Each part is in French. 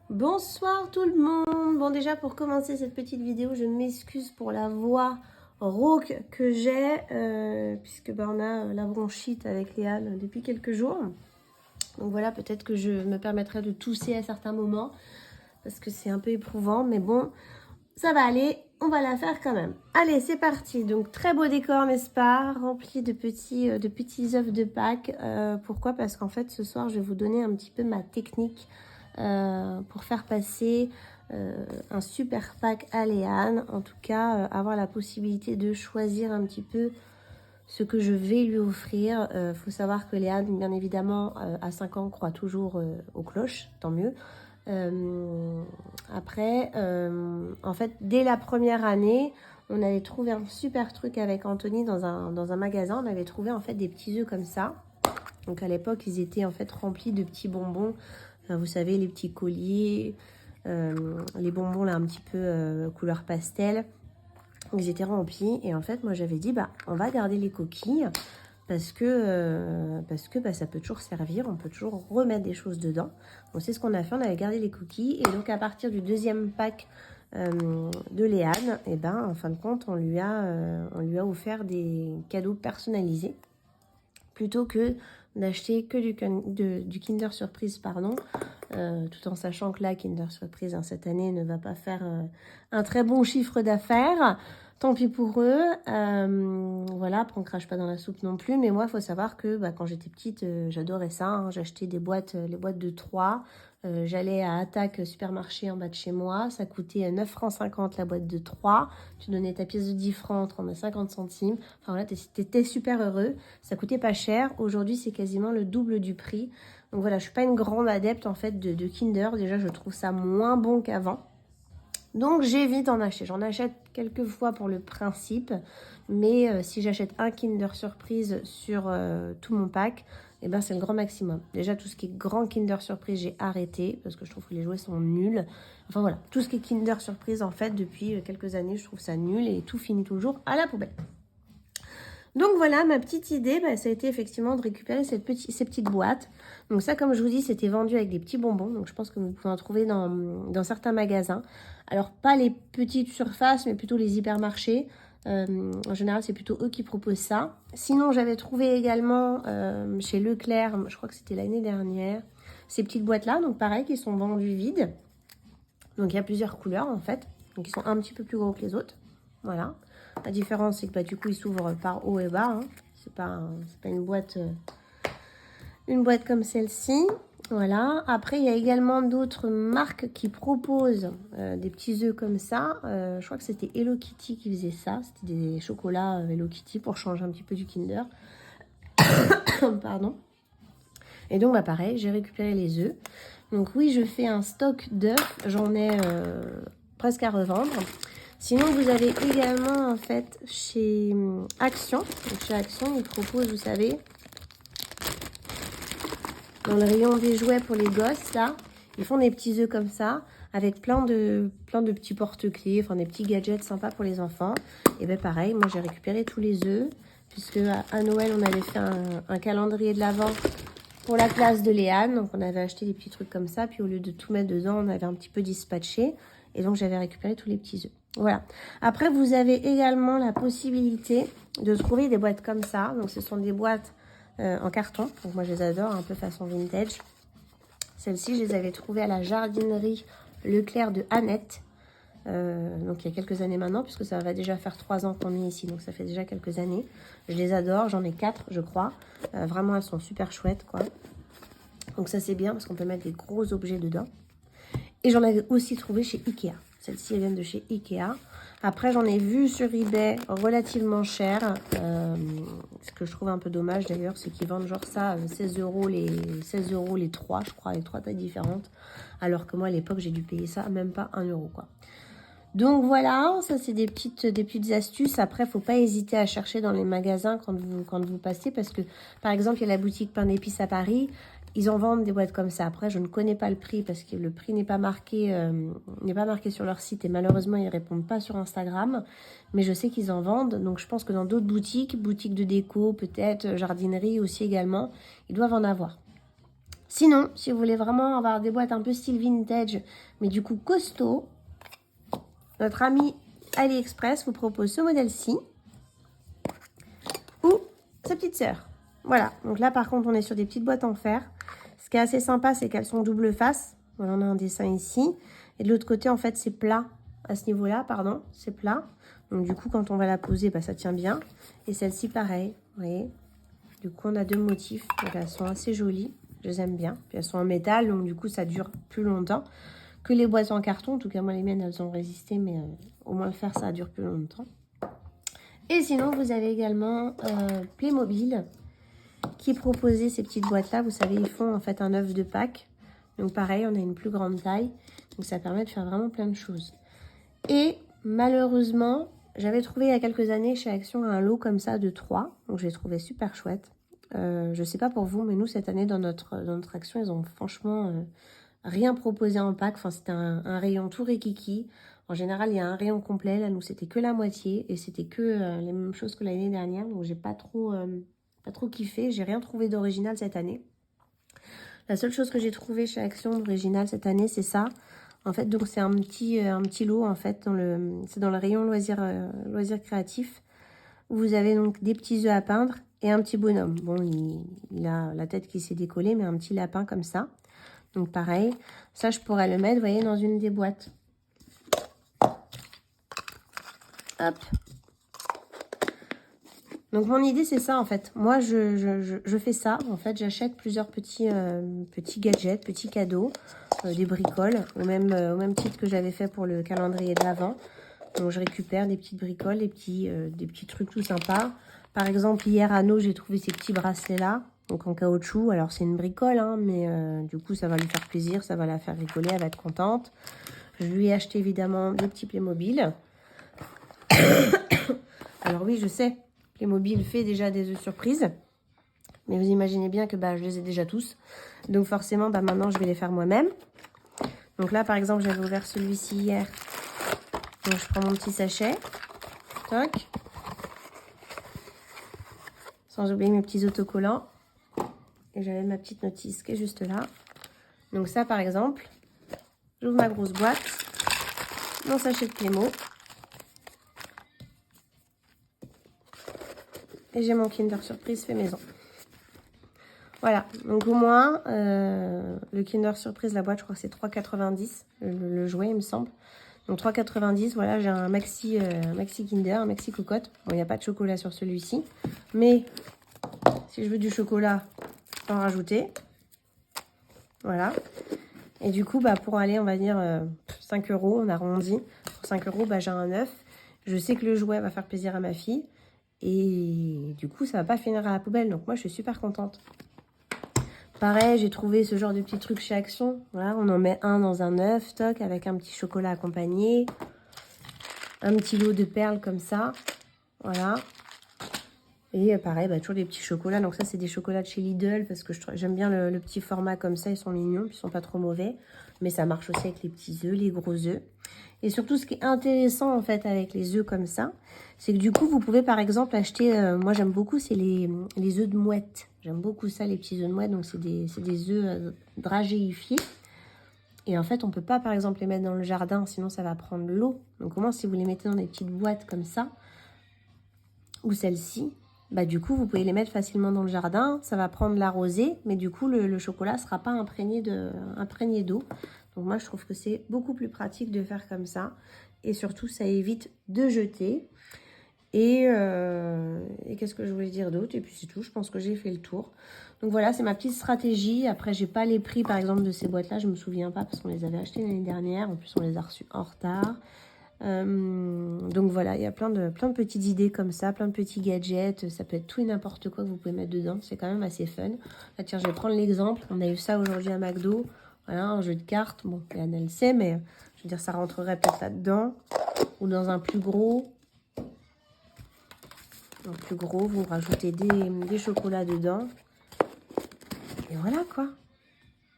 Bonsoir tout le monde. Bon, déjà pour commencer cette petite vidéo, je m'excuse pour la voix rauque que j'ai puisque on a la bronchite avec Léane depuis quelques jours. Donc voilà, peut-être que je me permettrai de tousser à certains moments parce que c'est un peu éprouvant, mais bon, ça va aller, on va la faire quand même. Allez, c'est parti. Donc très beau décor, n'est-ce pas? Rempli de petits œufs de Pâques. Pourquoi? Parce qu'en fait, ce soir, je vais vous donner un petit peu ma technique pour faire passer un super pack à Léane. En tout cas, avoir la possibilité de choisir un petit peu ce que je vais lui offrir. Faut savoir que Léane, bien évidemment, à 5 ans, croit toujours aux cloches, tant mieux. Après, en fait, dès la première année, on avait trouvé un super truc avec Anthony dans un magasin. On avait trouvé en fait des petits œufs comme ça. Donc à l'époque, ils étaient en fait remplis de petits bonbons. Vous savez, les petits colliers, les bonbons là un petit peu couleur pastel. Donc ils étaient remplis. Et en fait, moi j'avais dit, on va garder les coquilles parce que ça peut toujours servir. On peut toujours remettre des choses dedans. Donc c'est ce qu'on a fait. On avait gardé les coquilles. Et donc à partir du deuxième pack de Léane, et en fin de compte, on lui a offert des cadeaux personnalisés plutôt que d'acheter que du Kinder Surprise, pardon, tout en sachant que là, Kinder Surprise, cette année, ne va pas faire un très bon chiffre d'affaires. Tant pis pour eux. Voilà, après on crache pas dans la soupe non plus. Mais moi, il faut savoir que quand j'étais petite, j'adorais ça. Hein. J'achetais des boîtes, les boîtes de 3. J'allais à Attaque supermarché en bas de chez moi. Ça coûtait 9,50 la boîte de 3. Tu donnais ta pièce de 10 francs, 50 centimes. Enfin voilà, t'étais super heureux. Ça coûtait pas cher. Aujourd'hui, c'est quasiment le double du prix. Donc voilà, je suis pas une grande adepte en fait de Kinder. Déjà, je trouve ça moins bon qu'avant. Donc j'évite d'en acheter. J'en achète quelques fois pour le principe. Mais si j'achète un Kinder Surprise sur tout mon pack, c'est le grand maximum. Déjà, tout ce qui est grand Kinder Surprise, j'ai arrêté parce que je trouve que les jouets sont nuls. Enfin voilà, tout ce qui est Kinder Surprise, en fait, depuis quelques années, je trouve ça nul et tout finit toujours à la poubelle. Donc voilà, ma petite idée, ça a été effectivement de récupérer ces petites boîtes. Donc ça, comme je vous dis, c'était vendu avec des petits bonbons. Donc je pense que vous pouvez en trouver dans certains magasins. Alors pas les petites surfaces, mais plutôt les hypermarchés. En général, c'est plutôt eux qui proposent ça. Sinon, j'avais trouvé également chez Leclerc, je crois que c'était l'année dernière, ces petites boîtes-là. Donc pareil, qui sont vendues vides. Donc il y a plusieurs couleurs en fait. Donc ils sont un petit peu plus gros que les autres. Voilà. La différence, c'est que du coup, ils s'ouvrent par haut et bas. Hein. C'est pas une boîte comme celle-ci. Voilà. Après, il y a également d'autres marques qui proposent des petits œufs comme ça. Je crois que c'était Hello Kitty qui faisait ça. C'était des chocolats Hello Kitty pour changer un petit peu du Kinder. Pardon. Et donc, pareil, j'ai récupéré les œufs. Donc oui, je fais un stock d'œufs. J'en ai presque à revendre. Sinon, vous avez également, en fait, chez Action. Donc, chez Action, ils proposent, vous savez, dans le rayon des jouets pour les gosses, là, ils font des petits œufs comme ça, avec plein de petits porte-clés, enfin des petits gadgets sympas pour les enfants. Et pareil, moi, j'ai récupéré tous les œufs, puisque à Noël, on avait fait un calendrier de l'Avent pour la classe de Léane. Donc, on avait acheté des petits trucs comme ça, puis au lieu de tout mettre dedans, on avait un petit peu dispatché. Et donc, j'avais récupéré tous les petits œufs. Voilà. Après, vous avez également la possibilité de trouver des boîtes comme ça. Donc, ce sont des boîtes en carton. Donc, moi, je les adore, un peu façon vintage. Celles-ci, je les avais trouvées à la jardinerie Leclerc de Annette. Donc, il y a quelques années maintenant, puisque ça va déjà faire 3 ans qu'on est ici. Donc, ça fait déjà quelques années. Je les adore. J'en ai 4, je crois. Vraiment, elles sont super chouettes, quoi. Donc, ça, c'est bien parce qu'on peut mettre des gros objets dedans. Et j'en avais aussi trouvé chez Ikea. Celles-ci, elles viennent de chez Ikea. Après, j'en ai vu sur eBay relativement cher. Ce que je trouve un peu dommage d'ailleurs, c'est qu'ils vendent genre ça 16 € les 3, je crois, les 3 tailles différentes. Alors que moi, à l'époque, j'ai dû payer ça même pas 1 €, quoi. Donc voilà, ça c'est des petites astuces. Après, faut pas hésiter à chercher dans les magasins quand vous passez, parce que par exemple, il y a la boutique Pain d'épices à Paris. Ils en vendent des boîtes comme ça. Après, je ne connais pas le prix parce que le prix n'est pas marqué sur leur site et malheureusement, ils répondent pas sur Instagram. Mais je sais qu'ils en vendent. Donc, je pense que dans d'autres boutiques de déco, peut-être jardinerie aussi également, ils doivent en avoir. Sinon, si vous voulez vraiment avoir des boîtes un peu style vintage, mais du coup costaud, notre ami AliExpress vous propose ce modèle-ci ou sa petite sœur. Voilà, donc là par contre on est sur des petites boîtes en fer. Ce qui est assez sympa, c'est qu'elles sont double face. Voilà, on a un dessin ici. Et de l'autre côté, en fait, c'est plat. À ce niveau-là, pardon, c'est plat. Donc du coup, quand on va la poser, bah, ça tient bien. Et celle-ci, pareil, vous voyez. Du coup, on a deux motifs. Donc, elles sont assez jolies. Je les aime bien. Puis elles sont en métal, donc du coup, ça dure plus longtemps que les boîtes en carton. En tout cas, moi, les miennes, elles ont résisté, mais au moins le fer, ça dure plus longtemps. Et sinon, vous avez également Playmobil qui proposait ces petites boîtes-là. Vous savez, ils font en fait un œuf de Pâques. Donc pareil, on a une plus grande taille. Donc ça permet de faire vraiment plein de choses. Et malheureusement, j'avais trouvé il y a quelques années chez Action un lot comme ça de 3. Donc je l'ai trouvé super chouette. Je sais pas pour vous, mais nous cette année dans notre Action, ils ont franchement rien proposé en pack. Enfin, c'était un rayon tout rikiki. En général, il y a un rayon complet. Là, nous, c'était que la moitié. Et c'était que les mêmes choses que l'année dernière. Donc j'ai pas trop kiffé. J'ai rien trouvé d'original cette année. La seule chose que j'ai trouvé chez Action d'original cette année, c'est ça. En fait, donc c'est un petit lot, en fait, c'est dans le rayon loisirs créatifs, où vous avez donc des petits œufs à peindre et un petit bonhomme. Bon, il a la tête qui s'est décollée, mais un petit lapin comme ça. Donc pareil, ça je pourrais le mettre, vous voyez, dans une des boîtes. Hop. Donc mon idée c'est ça en fait. Moi je fais ça. En fait j'achète plusieurs petits gadgets, petits cadeaux, des bricoles, au même titre que j'avais fait pour le calendrier de l'Avent. Donc je récupère des petites bricoles, des petits trucs tout sympas. Par exemple hier à Nos j'ai trouvé ces petits bracelets là, donc en caoutchouc. Alors c'est une bricole hein, mais du coup ça va lui faire plaisir, ça va la faire rigoler, elle va être contente. Je lui ai acheté évidemment des petits Playmobil. Alors oui je sais. Playmobil fait déjà des œufs surprises. Mais vous imaginez bien que je les ai déjà tous. Donc forcément, maintenant, je vais les faire moi-même. Donc là, par exemple, j'avais ouvert celui-ci hier. Donc je prends mon petit sachet. Toc. Sans oublier mes petits autocollants. Et j'avais ma petite notice qui est juste là. Donc ça, par exemple, j'ouvre ma grosse boîte. Mon sachet de Playmo. Et j'ai mon Kinder Surprise fait maison. Voilà, donc au moins, le Kinder Surprise, la boîte, je crois que c'est 3,90 le jouet, il me semble. Donc 3,90, voilà, j'ai un maxi Kinder, un maxi cocotte. Bon, il n'y a pas de chocolat sur celui-ci. Mais si je veux du chocolat, je peux en rajouter. Voilà. Et du coup, pour aller, on va dire, 5 €, on arrondit. Pour 5 €, j'ai un œuf. Je sais que le jouet va faire plaisir à ma fille. Et du coup, ça va pas finir à la poubelle. Donc moi, je suis super contente. Pareil, j'ai trouvé ce genre de petits trucs chez Action. Voilà, on en met un dans un œuf, toc, avec un petit chocolat accompagné. Un petit lot de perles comme ça. Voilà. Et pareil, toujours des petits chocolats. Donc ça, c'est des chocolats de chez Lidl parce que j'aime bien le petit format comme ça. Ils sont mignons, puis ils sont pas trop mauvais. Mais ça marche aussi avec les petits œufs, les gros œufs. Et surtout, ce qui est intéressant en fait avec les œufs comme ça, c'est que du coup, vous pouvez par exemple acheter, moi j'aime beaucoup, c'est les œufs de mouette. J'aime beaucoup ça, les petits œufs de mouette. Donc c'est des œufs dragéifiés. Et en fait, on peut pas par exemple les mettre dans le jardin, sinon ça va prendre l'eau. Donc au moins, si vous les mettez dans des petites boîtes comme ça, ou celle-ci, du coup, vous pouvez les mettre facilement dans le jardin. Ça va prendre la rosée, mais du coup, le chocolat ne sera pas imprégné d'eau. Donc moi, je trouve que c'est beaucoup plus pratique de faire comme ça. Et surtout, ça évite de jeter. Et qu'est-ce que je voulais dire d'autre? Et puis c'est tout, je pense que j'ai fait le tour. Donc voilà, c'est ma petite stratégie. Après, j'ai pas les prix, par exemple, de ces boîtes-là. Je me souviens pas parce qu'on les avait achetées l'année dernière. En plus, on les a reçues en retard. Donc voilà, il y a plein de petites idées comme ça, plein de petits gadgets. Ça peut être tout et n'importe quoi que vous pouvez mettre dedans. C'est quand même assez fun. Là, tiens, je vais prendre l'exemple. On a eu ça aujourd'hui à McDo. Voilà, un jeu de cartes. Bon, Anne, elle sait, mais je veux dire, ça rentrerait peut-être là-dedans. Ou dans un plus gros. Un plus gros, vous rajoutez des chocolats dedans. Et voilà, quoi.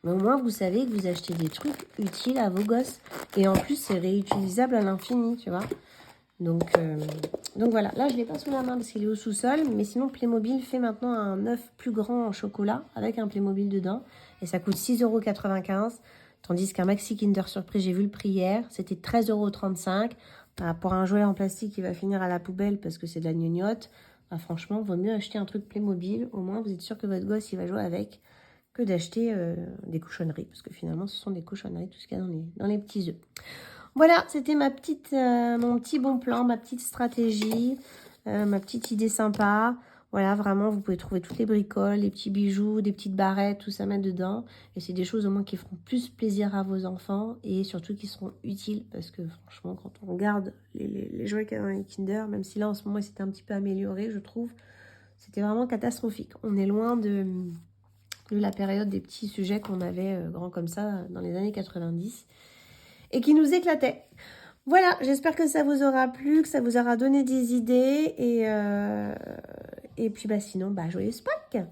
Mais au moins, vous savez que vous achetez des trucs utiles à vos gosses. Et en plus, c'est réutilisable à l'infini, tu vois. Donc Donc voilà, là je ne l'ai pas sous la main parce qu'il est au sous-sol, mais sinon Playmobil fait maintenant un œuf plus grand en chocolat avec un Playmobil dedans. Et ça coûte 6,95 €, tandis qu'un Maxi Kinder Surprise, j'ai vu le prix hier, c'était 13,35 €. Bah, pour un jouet en plastique qui va finir à la poubelle parce que c'est de la gnognotte, bah, franchement, vaut mieux acheter un truc Playmobil. Au moins, vous êtes sûr que votre gosse il va jouer avec, que d'acheter des cochonneries. Parce que finalement, ce sont des cochonneries, tout ce qu'il y a dans les petits œufs. Voilà, c'était mon petit bon plan, ma petite stratégie, ma petite idée sympa. Voilà, vraiment, vous pouvez trouver toutes les bricoles, les petits bijoux, des petites barrettes, tout ça mettre dedans. Et c'est des choses au moins qui feront plus plaisir à vos enfants et surtout qui seront utiles. Parce que franchement, quand on regarde les jouets qu'il y a dans les Kinder, même si là en ce moment c'était un petit peu amélioré, je trouve, c'était vraiment catastrophique. On est loin de la période des petits sujets qu'on avait grands comme ça dans les années 90 et qui nous éclataient. Voilà, j'espère que ça vous aura plu, que ça vous aura donné des idées. Et puis, bah, sinon, bah, joyeuse Pâques!